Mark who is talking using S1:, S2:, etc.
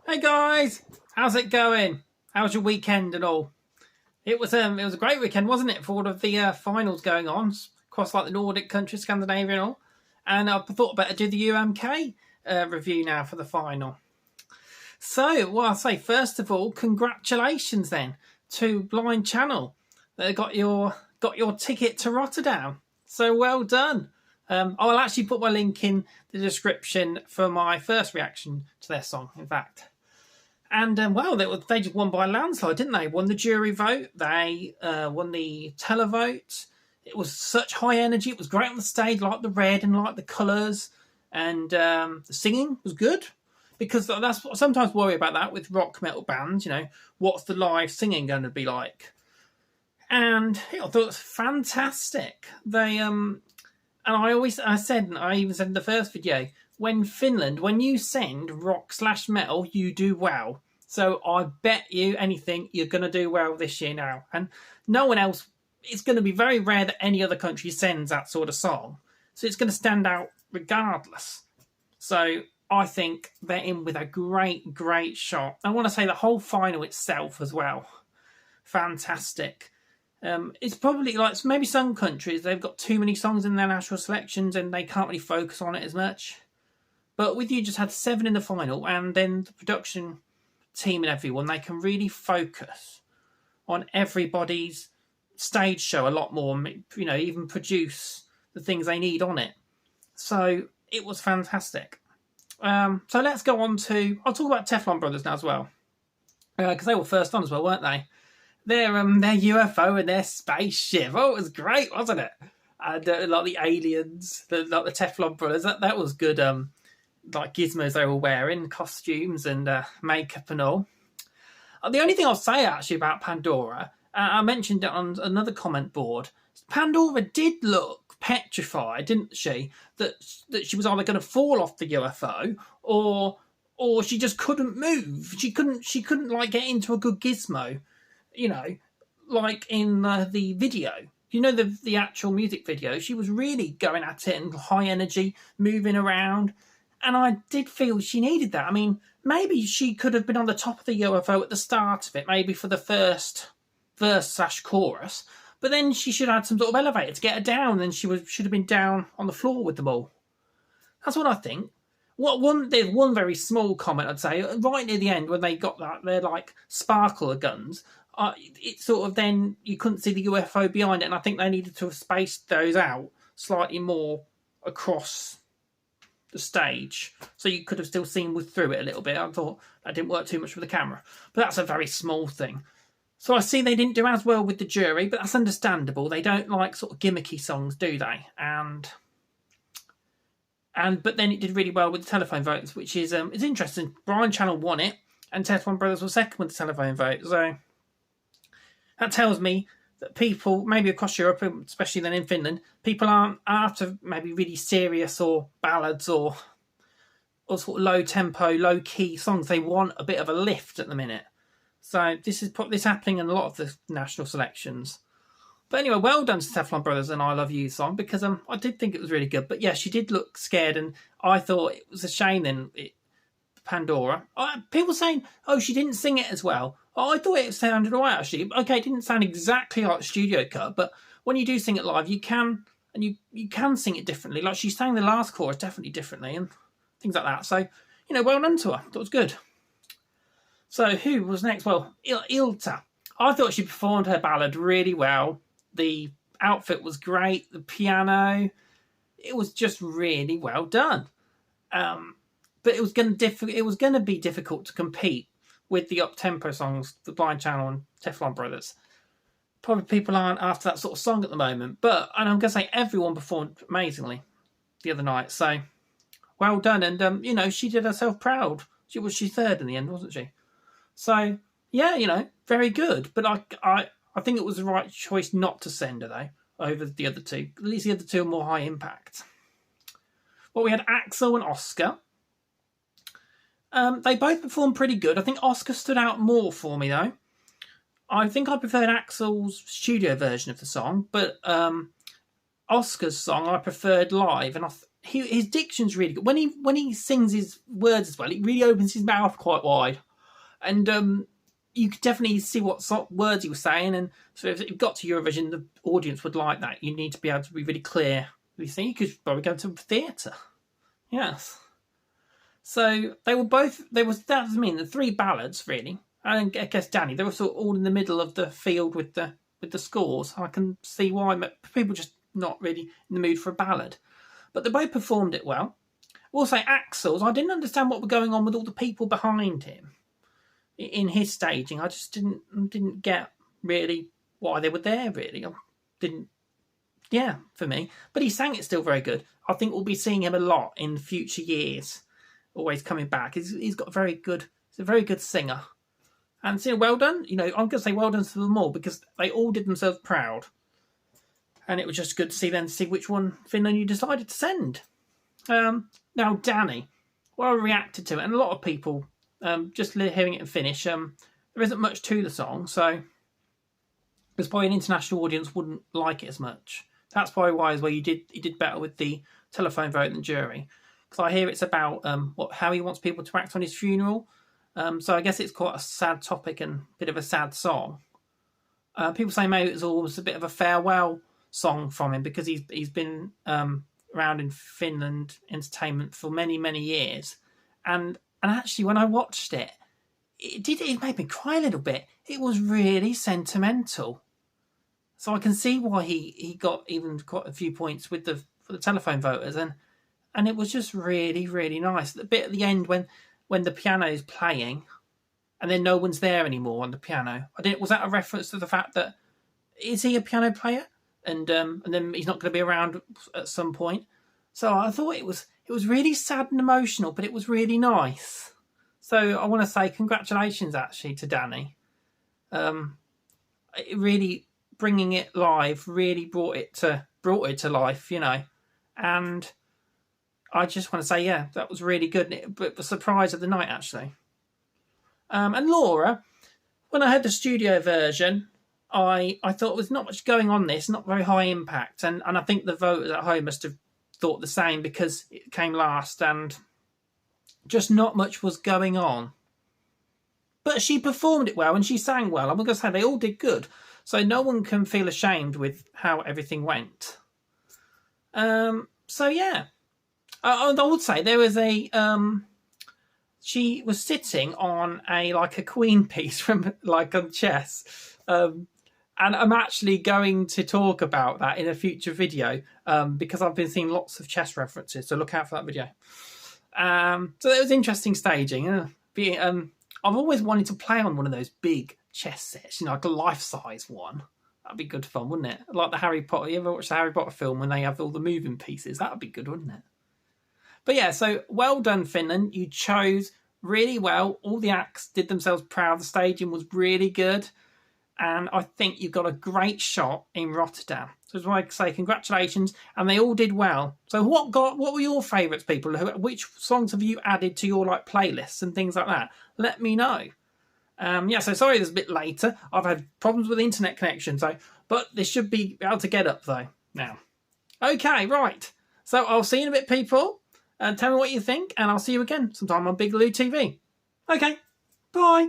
S1: Hey guys, how's it going? How's your weekend and all? It was a great weekend, wasn't it? For all of the finals going on across like the Nordic countries, Scandinavia and all. And I thought I'd better do the UMK review now for the final. So, well, I'll say first of all, congratulations then to Blind Channel that got your ticket to Rotterdam. So well done. I'll actually put my link in the description for my first reaction to their song. In fact. And well, they just won by a landslide, didn't they? Won the jury vote. They won the televote. It was such high energy. It was great on the stage, like the red and like the colours. And the singing was good. Because that's what I sometimes worry about that with rock metal bands. You know, what's the live singing going to be like? And I thought it was fantastic. They and I even said in the first video, when you send rock/metal, you do well. So I bet you anything you're going to do well this year now. And no one else, it's going to be very rare that any other country sends that sort of song. So it's going to stand out regardless. So I think they're in with a great shot. I want to say the whole final itself as well. Fantastic. It's probably like maybe some countries, they've got too many songs in their national selections and they can't really focus on it as much. But with you just had 7 in the final, and then the production team and everyone, they can really focus on everybody's stage show a lot more, you know, even produce the things they need on it. So it was fantastic. So let's go on to, I'll talk about Teflon Brothers now as well. Because they were first on as well, weren't they? Their UFO and their spaceship. Oh, it was great, wasn't it? And like the aliens, like the Teflon Brothers, that was good. Like gizmos they were wearing, costumes and makeup and all. The only thing I'll say actually about Pandora, I mentioned it on another comment board. Pandora did look petrified, didn't she? That she was either going to fall off the UFO or she just couldn't move. She couldn't like get into a good gizmo, you know, like in the video. You know, the actual music video. She was really going at it and high energy, moving around. And I did feel she needed that. I mean, maybe she could have been on the top of the UFO at the start of it, maybe for the first verse/chorus. But then she should have had some sort of elevator to get her down, and should have been down on the floor with them all. That's what I think. There's one very small comment I'd say right near the end when they got that they're like sparkler guns. It sort of then you couldn't see the UFO behind it, and I think they needed to have spaced those out slightly more across the stage, so you could have still seen through it a little bit. I thought that didn't work too much with the camera, but that's a very small thing. So I see they didn't do as well with the jury, but that's understandable. They don't like sort of gimmicky songs, do they? But then it did really well with the telephone votes, which is it's interesting. Blind Channel won it, and Teflon Brothers were second with the telephone vote. So that tells me that people, maybe across Europe, especially then in Finland, people aren't after maybe really serious or ballads or sort of low tempo, low key songs. They want a bit of a lift at the minute. So this is happening in a lot of the national selections. But anyway, well done to Teflon Brothers and I Love You song, because I did think it was really good. But yeah, she did look scared, and I thought it was a shame then, Pandora. People saying, oh, she didn't sing it as well. I thought it sounded all right, actually. Okay, it didn't sound exactly like studio cut, but when you do sing it live, you can, and you can sing it differently. Like she sang the last chorus definitely differently and things like that. So, you know, well done to her. That was good. So who was next? Well, Ilta. I thought she performed her ballad really well. The outfit was great. The piano, it was just really well done. But it was going to be difficult to compete with the up-tempo songs, the Blind Channel and Teflon Brothers. Probably people aren't after that sort of song at the moment. And I'm going to say everyone performed amazingly the other night. So, well done. And, you know, she did herself proud. She's third in the end, wasn't she? So, yeah, you know, very good. But I think it was the right choice not to send her, though, over the other two. At least the other two are more high impact. Well, we had Axel and Oscar. They both performed pretty good. I think Oscar stood out more for me, though. I think I preferred Axel's studio version of the song, but Oscar's song I preferred live, and his diction's really good. When he sings his words as well, he really opens his mouth quite wide, and you could definitely see what sort of words he was saying. And so if it got to Eurovision, the audience would like that. You need to be able to be really clear. You think you could probably go to a theatre. Yes. So they were both. That was the 3 ballads really. And I guess Danny, they were sort of all in the middle of the field with the scores. I can see why people just not really in the mood for a ballad. But they both performed it well. We'll say Axel's. I didn't understand what was going on with all the people behind him in his staging. I just didn't get really why they were there. Really, I didn't. Yeah, for me. But he sang it still very good. I think we'll be seeing him a lot in future years. Always coming back. He's got very good. He's a very good singer. And so well done. I'm going to say well done to them all because they all did themselves proud. And it was just good to see which one Finland you decided to send. Now, Danny, well, I reacted to it, and a lot of people, just hearing it in Finnish, there isn't much to the song, so there's probably an international audience wouldn't like it as much. That's probably why as well you did better with the telephone vote than jury. Because I hear it's about how he wants people to act on his funeral. So I guess it's quite a sad topic and a bit of a sad song. People say maybe it was almost a bit of a farewell song from him because he's been around in Finland entertainment for many, many years. And actually when I watched it made me cry a little bit. It was really sentimental. So I can see why he got even quite a few points for the telephone voters, and it was just really, really nice. The bit at the end when the piano is playing, and then no one's there anymore on the piano. Was that a reference to the fact that is he a piano player, and then he's not going to be around at some point? So I thought it was really sad and emotional, but it was really nice. So I want to say congratulations actually to Danny. It really bringing it live really brought it to life, and I just want to say, yeah, that was really good. But the surprise of the night, actually. And Laura, when I heard the studio version, I thought there was not much going on this, not very high impact. And I think the voters at home must have thought the same because it came last and just not much was going on. But she performed it well and she sang well. I'm going to say they all did good. So no one can feel ashamed with how everything went. So, yeah. I would say there was she was sitting on a queen piece from on chess, and I'm actually going to talk about that in a future video because I've been seeing lots of chess references, so look out for that video. So it was interesting staging. I've always wanted to play on one of those big chess sets, like a life-size one. That'd be good fun, wouldn't it? Like the Harry Potter. You ever watch the Harry Potter film when they have all the moving pieces? That'd be good, wouldn't it? But yeah, so well done, Finland. You chose really well. All the acts did themselves proud. The staging was really good. And I think you got a great shot in Rotterdam. So that's why I say congratulations. And they all did well. So what were your favourites, people? Which songs have you added to your playlists and things like that? Let me know. So sorry this is a bit later. I've had problems with the internet connection. But this should be able to get up, though, now. Okay, right. So I'll see you in a bit, people. Tell me what you think, and I'll see you again sometime on Big Lou TV. Okay, bye.